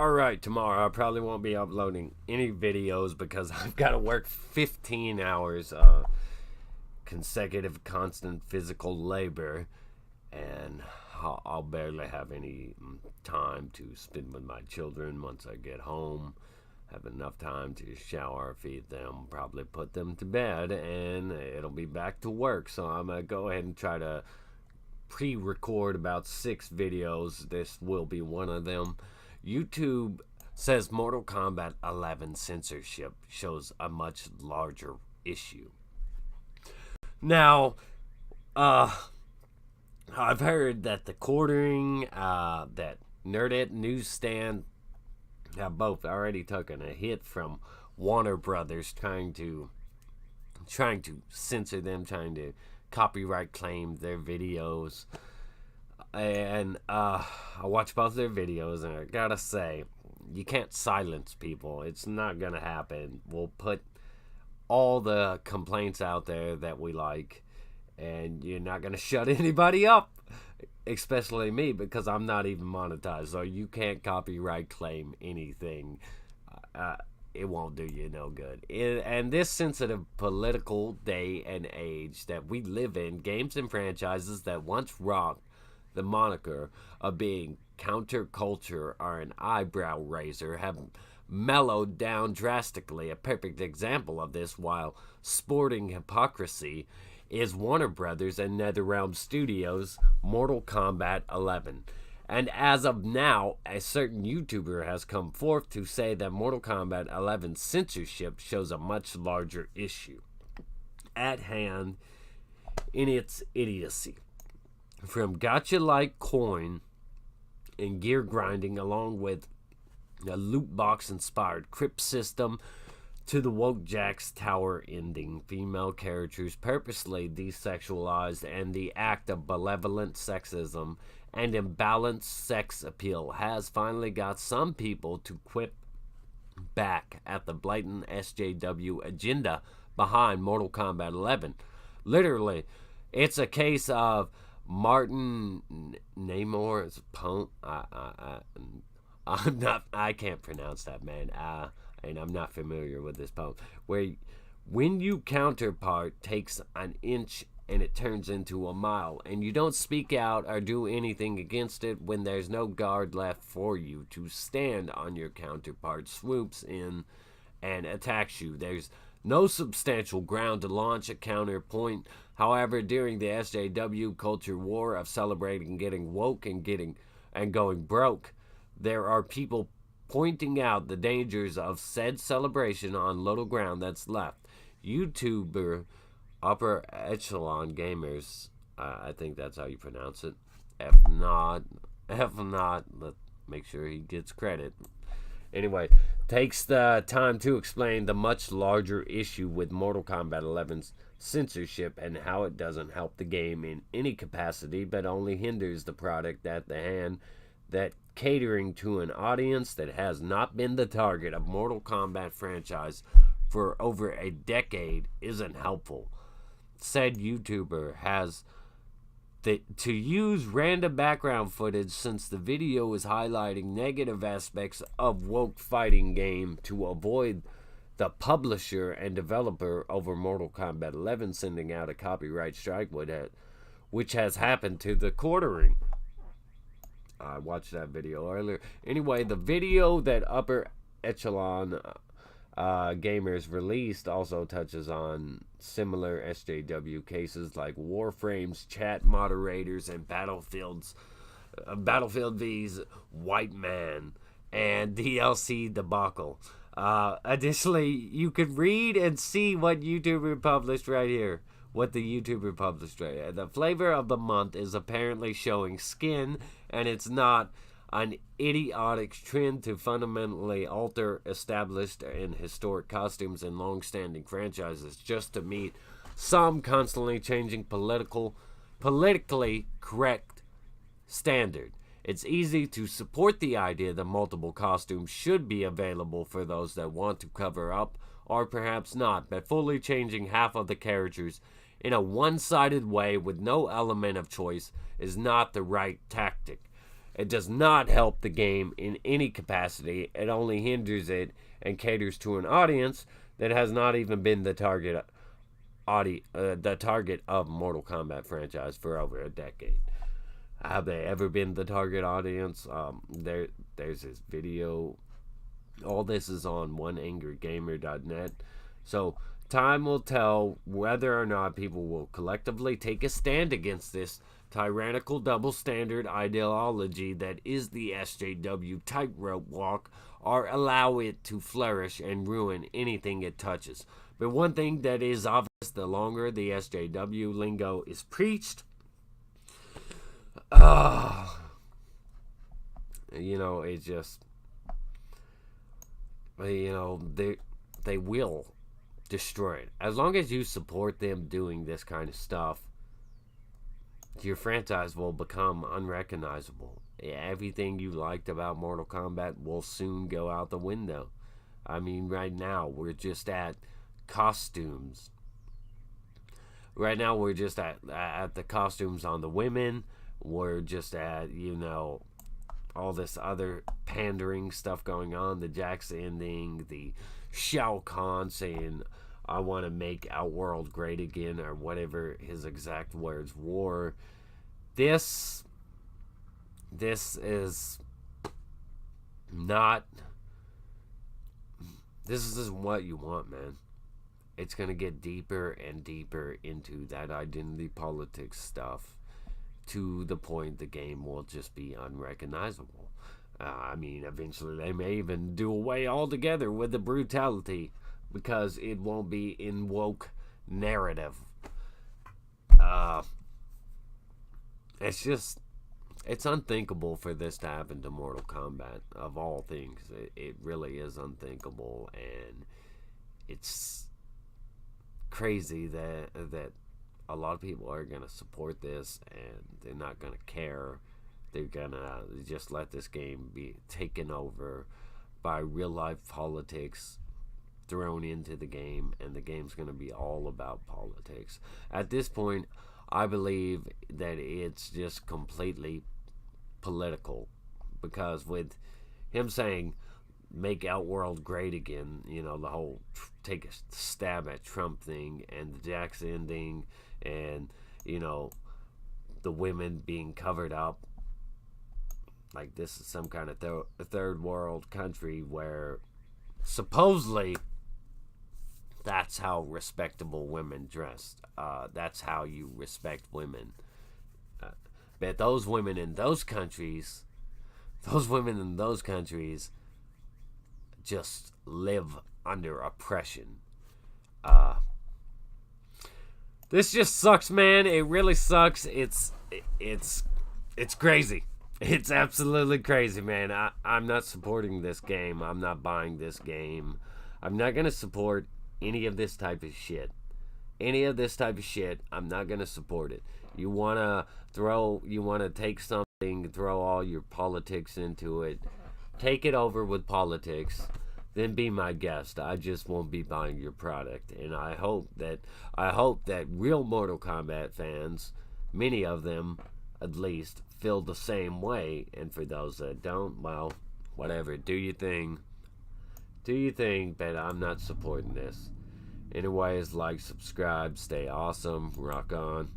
Alright, tomorrow I probably won't be uploading any videos because I've got to work 15 hours consecutive constant physical labor, and I'll barely have any time to spend with my children once I get home. Have enough time to shower, feed them, probably put them to bed, and it'll be back to work. So I'm going to go ahead and try to pre-record about 6 videos. This will be one of them. YouTube says Mortal Kombat 11 censorship shows a much larger issue. Now, I've heard that the quartering, that Nerdette, sNewStand have both already taken a hit from Warner Brothers trying to censor them, trying to copyright claim their videos. And I watched both their videos, and I gotta say, you can't silence people. It's not gonna happen. We'll put all the complaints out there that we like, and you're not gonna shut anybody up, especially me, because I'm not even monetized. So you can't copyright claim anything. It won't do you no good. And this sensitive political day and age that we live in, games and franchises that once rocked the moniker of being counterculture or an eyebrow raiser have mellowed down drastically. A perfect example of this, while sporting hypocrisy, is Warner Brothers and Netherrealm Studios' Mortal Kombat 11. And as of now, a certain YouTuber has come forth to say that Mortal Kombat 11 censorship shows a much larger issue at hand in its idiocy. From gacha-like coin and gear grinding, along with a loot box-inspired crypt system, to the woke Jack's Tower ending, female characters purposely desexualized, and the act of malevolent sexism and imbalanced sex appeal has finally got some people to quip back at the blatant SJW agenda behind Mortal Kombat 11. Literally, it's a case of Martin Namor's poem. I can't pronounce that, man. And I'm not familiar with this poem. Where when you counterpart takes an inch and it turns into a mile, and you don't speak out or do anything against it when there's no guard left for you to stand on your counterpart swoops in and attacks you. There's no substantial ground to launch a counterpoint. However, during the SJW culture war of celebrating getting woke and going broke, there are people pointing out the dangers of said celebration on little ground that's left. YouTuber Upper Echelon Gamers, I think that's how you pronounce it. If not, let's make sure he gets credit. Anyway, takes the time to explain the much larger issue with Mortal Kombat 11's censorship and how it doesn't help the game in any capacity, but only hinders the product at the hand, that catering to an audience that has not been the target of Mortal Kombat franchise for over a decade isn't helpful. Said YouTuber has to use random background footage, since the video is highlighting negative aspects of woke fighting game, to avoid the publisher and developer over Mortal Kombat 11 sending out a copyright strike with it, which has happened to the quartering. I watched that video earlier. Anyway, the video that Upper Echelon Gamers released also touches on similar SJW cases like Warframe's chat moderators and Battlefield V's White Man and DLC debacle. Additionally, you could read and see what YouTuber published right here. The flavor of the month is apparently showing skin, and it's not an idiotic trend to fundamentally alter established and historic costumes and long-standing franchises just to meet some constantly changing politically correct standard. It's easy to support the idea that multiple costumes should be available for those that want to cover up, or perhaps not, but fully changing half of the characters in a one-sided way with no element of choice is not the right tactic. It does not help the game in any capacity. It only hinders it and caters to an audience that has not even been the target of Mortal Kombat franchise for over a decade. Have they ever been the target audience? There's this video. All this is on oneangrygamer.net. So time will tell whether or not people will collectively take a stand against this tyrannical double standard ideology that is the SJW tightrope walk, or allow it to flourish and ruin anything it touches. But one thing that is obvious, the longer the SJW lingo is preached, it just, they will destroy it. As long as you support them doing this kind of stuff, your franchise will become unrecognizable. Everything you liked about Mortal Kombat will soon go out the window. I mean, right now, we're just at costumes. Right now, we're just at the costumes on the women. We're just at, all this other pandering stuff going on. The Jax ending, the Shao Kahn saying, I want to make Outworld great again, or whatever his exact words were. This is not... This isn't what you want, man. It's going to get deeper and deeper into that identity politics stuff, to the point the game will just be unrecognizable. Eventually they may even do away altogether with the brutality, because it won't be in woke narrative. It's unthinkable for this to happen to Mortal Kombat, of all things. It really is unthinkable, and it's crazy that a lot of people are going to support this, and they're not going to care. They're going to just let this game be taken over by real life politics thrown into the game, and the game's going to be all about politics. At this point, I believe that it's just completely political, because with him saying make Outworld great again, the whole take a stab at Trump thing, and the Jax ending, and the women being covered up like this is some kind of third world country where supposedly that's how respectable women dress. That's how you respect women. But those women in those countries just live under oppression. This just sucks, man. It really sucks. It's crazy. It's absolutely crazy, man. I'm not supporting this game. I'm not buying this game. I'm not gonna support any of this type of shit. I'm not gonna support it. You wanna take something, throw all your politics into it, take it over with politics, then be my guest. I just won't be buying your product. And I hope that real Mortal Kombat fans, many of them at least, feel the same way. And for those that don't, well, whatever, do your thing, but I'm not supporting this. Anyways, like, subscribe, stay awesome, rock on.